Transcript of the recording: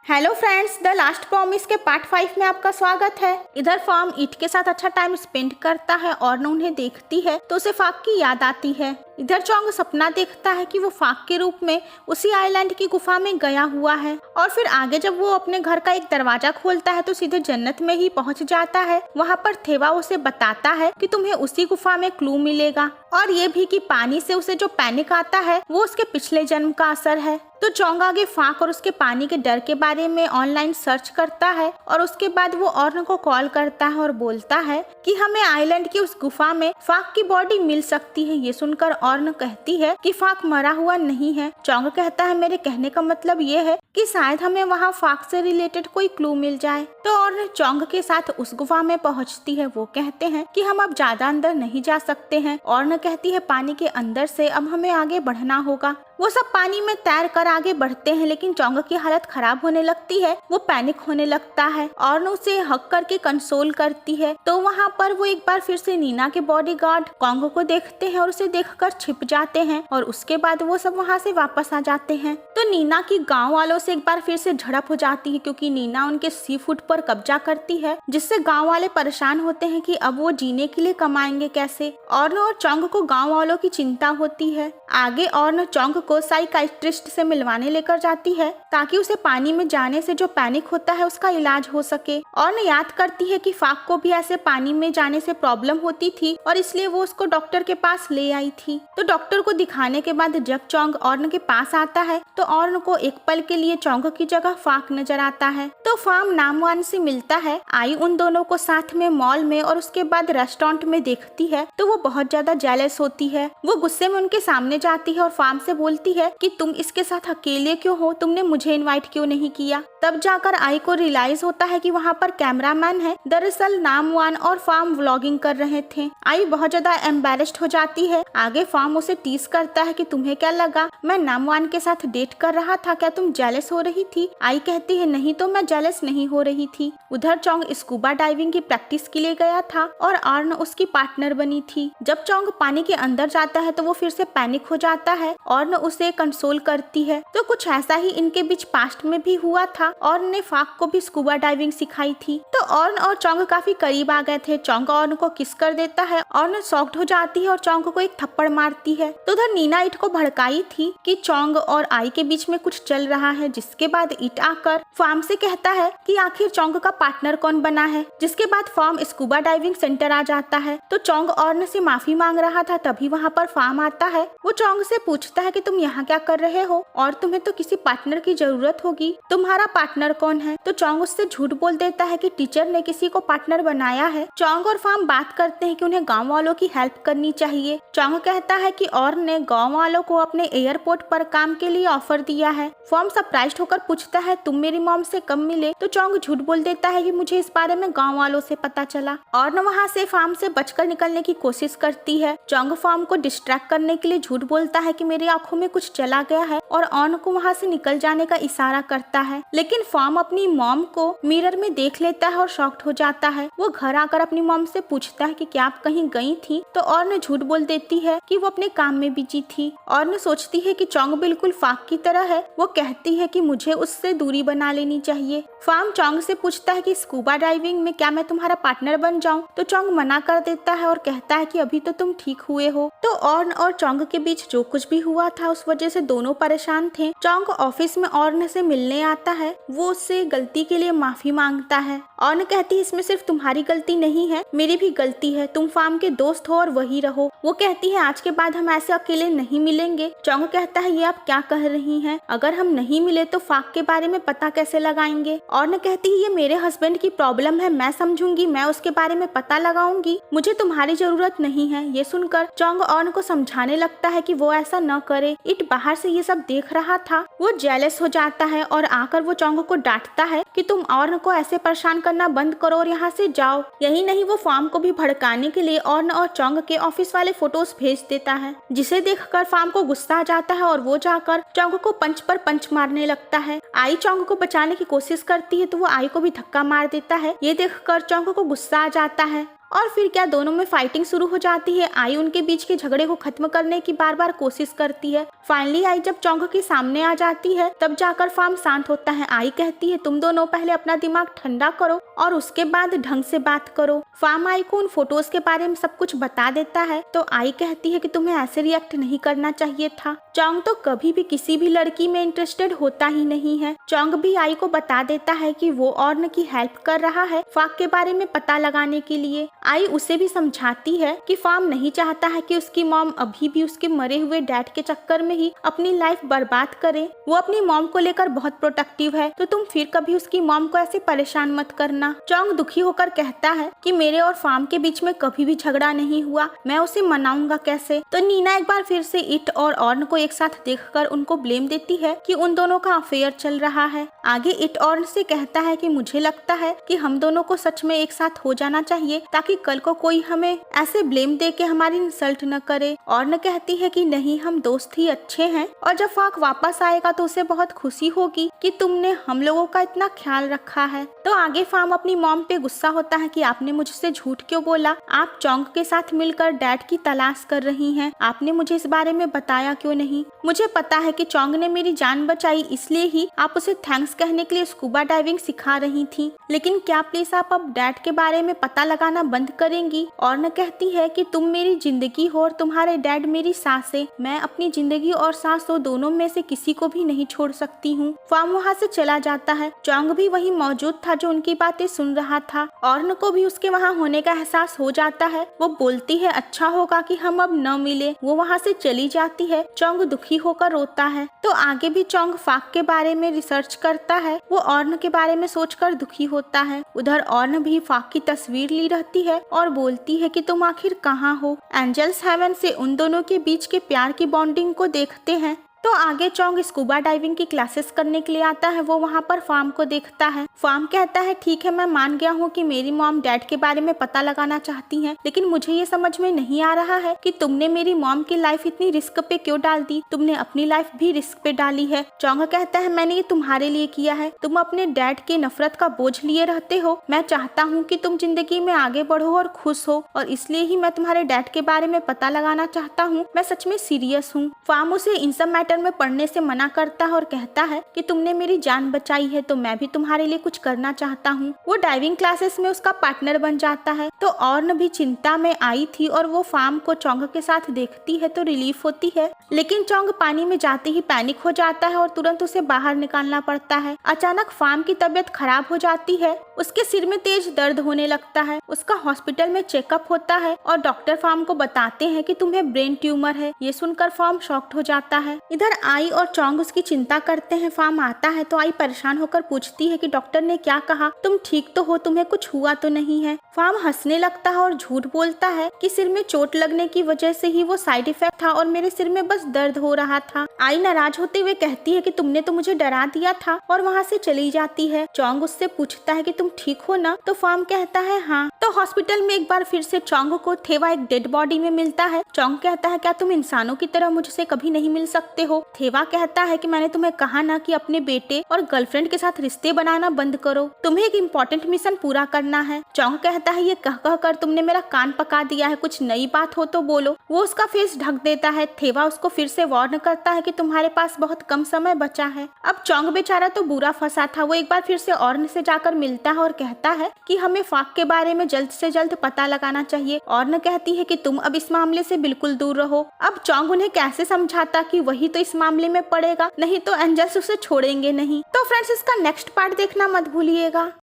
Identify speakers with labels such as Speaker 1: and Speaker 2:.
Speaker 1: Hello friends, the last promise के part 5 में आपका स्वागत है। इधर फॉर्म ईट के साथ अच्छा टाइम स्पेंड करता है और न उन्हें देखती है तो उसे फाक की याद आती है। इधर चोंग सपना देखता है कि वो फाक के रूप में उसी आइलैंड की गुफा में गया हुआ है और फिर आगे जब वो अपने घर का एक दरवाजा खोलता है तो सीधे जन्नत में ही पहुंच जाता है। वहाँ पर थेवा उसे बताता है कि तुम्हें उसी गुफा में क्लू मिलेगा और ये भी कि पानी से उसे जो पैनिक आता है वो उसके पिछले जन्म का असर है। तो चोंग आगे फाक और उसके पानी के डर के बारे में ऑनलाइन सर्च करता है और उसके बाद वो ऑर्न को कॉल करता है और बोलता है कि हमें आइलैंड की उस गुफा में फाक की बॉडी मिल सकती है। ये सुनकर ऑर्न कहती है कि फाक मरा हुआ नहीं है। चोंग कहता है मेरे कहने का मतलब ये है कि शायद हमें वहाँ फाक से रिलेटेड कोई क्लू मिल जाए। तो ऑर्न चोंग के साथ उस गुफा में पहुँचती है। वो कहते हैं कि हम अब ज्यादा अंदर नहीं जा सकते हैं। ऑर्न कहती है पानी के अंदर से अब हमें आगे बढ़ना होगा। वो सब पानी में तैर कर आगे बढ़ते हैं लेकिन चोंग की हालत खराब होने लगती है। वो पैनिक होने लगता है और उसे हक करके कंसोल करती है। तो वहाँ पर वो एक बार फिर से नीना के बॉडीगार्ड कोंग को देखते हैं और उसे देखकर छिप जाते हैं और उसके बाद वो सब वहाँ से वापस आ जाते हैं। तो नीना की गाँव वालों से एक बार फिर से झड़प हो जाती है क्योंकि नीना उनके सी फूड पर कब्जा करती है, जिससे गाँव वाले परेशान होते हैं कि अब वो जीने के लिए कमाएंगे कैसे। और चोंग को गाँव वालों की चिंता होती है। आगे और चोंग को साइकाइट्रिस्ट से मिलवाने लेकर जाती है ताकि उसे पानी में जाने से जो पैनिक होता है उसका इलाज हो सके। और याद करती है कि फाक को भी ऐसे पानी में जाने से प्रॉब्लम होती थी और इसलिए वो उसको डॉक्टर के पास ले आई थी। तो डॉक्टर को दिखाने के बाद जब चोंग ऑर्न के पास आता है तो ऑर्न को एक पल के लिए चोंग की जगह फाक नजर आता है। तो फार्म नामवान से मिलता है। आई उन दोनों को साथ में मॉल में और उसके बाद रेस्टोरेंट में देखती है तो वो बहुत ज्यादा जेलस होती है। वो गुस्से में उनके सामने जाती है और फार्म से बोलती है कि तुम इसके साथ अकेले क्यों हो, तुमने मुझे इनवाइट क्यों नहीं किया। तब जाकर आई को रियलाइज होता है कि वहाँ पर कैमरामैन है। दरअसल नामवान और फार्म व्लॉगिंग कर रहे थे। आई बहुत ज्यादा एम्बैरेस्ड हो जाती है। आगे फार्म उसे टीज करता है कि तुम्हें क्या लगा, मैं नामवान के साथ डेट कर रहा था, क्या तुम जेलस हो रही थी। आई कहती है नहीं तो मैं जेलस नहीं हो रही थी। उधर चोंग स्कूबा डाइविंग की प्रैक्टिस के लिए गया था और आर्न उसकी पार्टनर बनी थी। जब चोंग पानी के अंदर जाता है तो वो फिर से पैनिक हो जाता है और उसे कंसोल करती है। तो कुछ ऐसा ही इनके बीच पास्ट में भी हुआ था और ने फाक को भी स्कूबा डाइविंग सिखाई थी। तो ऑर्न और चोंग काफी करीब आ गए थे। चोंग ऑर्न को किस कर देता है। ऑर्न शॉक्ड हो जाती है और चोंग को एक थप्पड़ मारती है। तो उधर नीना इट को भड़काई थी कि चोंग और आई के बीच में कुछ चल रहा है, जिसके बाद इट आकर फार्म से कहता है कि आखिर चोंग का पार्टनर कौन बना है। जिसके बाद फार्म स्कूबा डाइविंग सेंटर आ जाता है। तो चोंग ऑर्न से माफी मांग रहा था, तभी वहाँ पर फार्म आता है। वो चोंग से पूछता है कि तुम यहाँ क्या कर रहे हो और तुम्हें तो किसी पार्टनर की जरूरत होगी, तुम्हारा पार्टनर कौन है। तो चोंग उससे झूठ बोल देता है कि टीचर ने किसी को पार्टनर बनाया है। चोंग और फार्म बात करते हैं कि उन्हें गांव वालों की हेल्प करनी चाहिए। चोंग कहता है कि और ने गांव वालों को अपने एयरपोर्ट पर काम के लिए ऑफर दिया है। फार्म सरप्राइज्ड होकर पूछता है तुम मेरी मॉम से कब मिले। तो चोंग झूठ बोल देता है कि मुझे इस बारे में गाँव वालों से पता चला और वहाँ से फार्म से बचकर निकलने की कोशिश करती है। चोंग फार्म को डिस्ट्रैक्ट करने के लिए झूठ बोलता है कि मेरी आंखों में कुछ चला गया है और ऑन को वहाँ से निकल जाने का इशारा करता है। लेकिन फार्म अपनी मॉम को मिरर में देख लेता है और शॉक्ड हो जाता है। वो घर आकर अपनी मॉम से पूछता है कि क्या आप कहीं गई थी। तो ऑर्न झूठ बोल देती है कि वो अपने काम में बिजी थी। ऑर्न सोचती है कि चोंग बिल्कुल फाक की तरह है। वो कहती है कि मुझे उससे दूरी बना लेनी चाहिए। फार्म चोंग से पूछता है कि स्कूबा डाइविंग में क्या मैं तुम्हारा पार्टनर बन जाऊं। तो चोंग मना कर देता है और कहता है कि अभी तो तुम ठीक हुए हो। तो ऑर्न और चोंग के बीच जो कुछ भी हुआ था उस वजह से दोनों परेशान थे। चोंग ऑफिस में ऑर्न से मिलने आता है। वो उससे गलती के लिए माफी मांगता है। ऑर्न कहती है इसमें सिर्फ तुम्हारी गलती नहीं है, मेरी भी गलती है। तुम फार्म के दोस्त हो और वही रहो। वो कहती है आज के बाद हम ऐसे अकेले नहीं मिलेंगे। चोंग कहता है ये आप क्या कह रही हैं, अगर हम नहीं मिले तो फाक के बारे में पता कैसे लगाएंगे। ऑर्न कहती है ये मेरे हस्बैंड की प्रॉब्लम है, मैं समझूंगी, मैं उसके बारे में पता लगाऊंगी, मुझे तुम्हारी जरूरत नहीं है। ये सुनकर चोंग ऑर्न को समझाने लगता है कि वो ऐसा न करे। इट बाहर से ये सब देख रहा था। वो जेलस हो जाता है और आकर वो चोंग को डांटता है कि तुम ऑर्न को ऐसे परेशान करना बंद करो और यहाँ से जाओ। यही नहीं वो फार्म को भी भड़काने के लिए ऑर्न और चोंग के ऑफिस वाले फोटोज भेज देता है, जिसे देखकर फार्म को गुस्सा आ जाता है और वो जाकर चोंग को पंच पर पंच मारने लगता है। आई चोंग को बचाने की कोशिश करती है तो वो आई को भी धक्का मार देता है। ये देखकर चोंग को गुस्सा आ जाता है और फिर क्या दोनों में फाइटिंग शुरू हो जाती है। आई उनके बीच के झगड़े को खत्म करने की बार बार कोशिश करती है। फाइनली आई जब चोंग के सामने आ जाती है तब जाकर फार्म शांत होता है। आई कहती है तुम दोनों पहले अपना दिमाग ठंडा करो और उसके बाद ढंग से बात करो। फार्म आई को उन फोटोज के बारे में सब कुछ बता देता है तो आई कहती है कि तुम्हें ऐसे रिएक्ट नहीं करना चाहिए था। चोंग तो कभी भी किसी भी लड़की में इंटरेस्टेड होता ही नहीं है। चोंग भी आई को बता देता है कि वो ऑर्न की हेल्प कर रहा है फाक के बारे में पता लगाने के लिए। आई उसे भी समझाती है कि फार्म नहीं चाहता है कि उसकी मॉम अभी भी उसके मरे हुए डैड के चक्कर में ही अपनी लाइफ बर्बाद करे। वो अपनी मॉम को लेकर बहुत प्रोटेक्टिव है तो तुम फिर कभी उसकी मॉम को ऐसे परेशान मत करना। चोंग दुखी होकर कहता है कि मेरे और फार्म के बीच में कभी भी झगड़ा नहीं हुआ, मैं उसे मनाऊंगा कैसे। तो नीना एक बार फिर से इट और ऑर्न को एक साथ देखकर उनको ब्लेम देती है कि उन दोनों का अफेयर चल रहा है। आगे इट ऑर्न से कहता है कि मुझे लगता है कि हम दोनों को सच में एक साथ हो जाना चाहिए ताकि कल को कोई हमें ऐसे ब्लेम दे के हमारी इंसल्ट न करे। ऑर्न कहती है कि नहीं, हम दोस्त ही अच्छे हैं और जब फाक वापस आएगा तो उसे बहुत खुशी होगी कि तुमने हम लोगों का इतना ख्याल रखा है। तो आगे फार्म अपनी मॉम पे गुस्सा होता है कि आपने मुझसे झूठ क्यों बोला, आप चोंग के साथ मिलकर डैड की तलाश कर रही हैं, आपने मुझे इस बारे में बताया क्यों नहीं। मुझे पता है कि चोंग ने मेरी जान बचाई इसलिए ही आप उसे थैंक्स कहने के लिए स्कूबा डाइविंग सिखा रही थी, लेकिन क्या प्लीज आप अब डैड के बारे में पता लगाना बंद करेंगी। और न कहती है कि तुम मेरी जिंदगी हो और तुम्हारे डैड मेरी सांसें, मैं अपनी जिंदगी और सांस दोनों में से किसी को भी नहीं छोड़ सकती हूँ। फार्म वहाँ से चला जाता है। चोंग भी वही मौजूद था जो उनकी बातें सुन रहा था। ऑर्न को भी उसके वहाँ होने का एहसास हो जाता है। वो बोलती है अच्छा होगा कि हम अब न मिले। वो वहाँ से चली जाती है। चोंग दुखी होकर रोता है। तो आगे भी चोंग फाक के बारे में रिसर्च करता है। वो ऑर्न के बारे में सोचकर दुखी होता है। उधर ऑर्न भी फाक की तस्वीर ली रहती है और बोलती है कि तुम आखिर कहाँ हो। एंजल्स हेवन से उन दोनों के बीच के प्यार की बॉन्डिंग को देखते हैं। तो आगे चोंग स्कूबा डाइविंग की क्लासेस करने के लिए आता है। वो वहाँ पर फार्म को देखता है। फार्म कहता है ठीक है, मैं मान गया हूँ कि मेरी मॉम डैड के बारे में पता लगाना चाहती हैं, लेकिन मुझे ये समझ में नहीं आ रहा है कि तुमने मेरी मॉम की लाइफ इतनी रिस्क पे क्यों डाल दी। तुमने अपनी लाइफ भी रिस्क पे डाली है। चोंग कहता है मैंने ये तुम्हारे लिए किया है। तुम अपने डैड के नफरत का बोझ लिए रहते हो। मैं चाहता हूँ कि तुम जिंदगी में आगे बढ़ो और खुश हो, और इसलिए ही मैं तुम्हारे डैड के बारे में पता लगाना चाहता हूँ। मैं सच में सीरियस हूँ। फार्म उसे इन सब मैटर में पढ़ने से मना करता है और कहता है कि तुमने मेरी जान बचाई है तो मैं भी तुम्हारे लिए कुछ करना चाहता हूँ। वो डाइविंग क्लासेस में उसका पार्टनर बन जाता है। तो ऑर्न भी चिंता में आई थी और वो फार्म को चोंग के साथ देखती है तो रिलीफ होती है, लेकिन चोंग पानी में जाते ही पैनिक हो जाता है और तुरंत उसे बाहर निकालना पड़ता है। अचानक फार्म की तबीयत खराब हो जाती है। उसके सिर में तेज दर्द होने लगता है। उसका हॉस्पिटल में चेकअप होता है और डॉक्टर फार्म को बताते हैं कि तुम्हें ब्रेन ट्यूमर है। ये सुनकर फार्म शॉक्ड हो जाता है। इधर आई और चोंग उसकी चिंता करते हैं। फार्म आता है तो आई परेशान होकर पूछती है कि डॉक्टर ने क्या कहा, तुम ठीक तो हो, तुम्हें कुछ हुआ तो नहीं है। फार्म हंसने लगता है और झूठ बोलता है कि सिर में चोट लगने की वजह से ही वो साइड इफेक्ट था और मेरे सिर में बस दर्द हो रहा था। आई नाराज होते हुए कहती है कि तुमने तो मुझे डरा दिया था और वहाँ से चली जाती है। चोंग उससे पूछता है कि तुम ठीक हो ना, तो फार्म कहता है हाँ। तो हॉस्पिटल में एक बार फिर से चोंग को थेवा एक डेड बॉडी में मिलता है। चोंग कहता है क्या तुम इंसानों की तरह मुझसे कभी नहीं मिल सकते हो। थेवा कहता है कि मैंने तुम्हें कहा ना कि अपने बेटे और गर्लफ्रेंड के साथ रिश्ते बनाना बंद करो, तुम्हें एक इम्पोर्टेंट मिशन पूरा करना है। चोंग कहता है ये कह कह कर तुमने मेरा कान पका दिया है, कुछ नई बात हो तो बोलो। वो उसका फेस ढक देता है। थेवा उसको फिर से वार्न करता है कि तुम्हारे पास बहुत कम समय बचा है। अब चोंग बेचारा तो बुरा फंसा था। वो एक बार फिर से ऑर्न से जाकर मिलता है और कहता है कि हमें फाक के बारे में जल्द से जल्द पता लगाना चाहिए। ऑर्न कहती है कि तुम अब इस मामले से बिल्कुल दूर रहो। अब चोंग उन्हें कैसे समझाता कि वही तो इस मामले में पड़ेगा, नहीं तो एंजल्स उसे छोड़ेंगे नहीं। तो फ्रेंड्स, इसका नेक्स्ट पार्ट देखना मत भूलिएगा।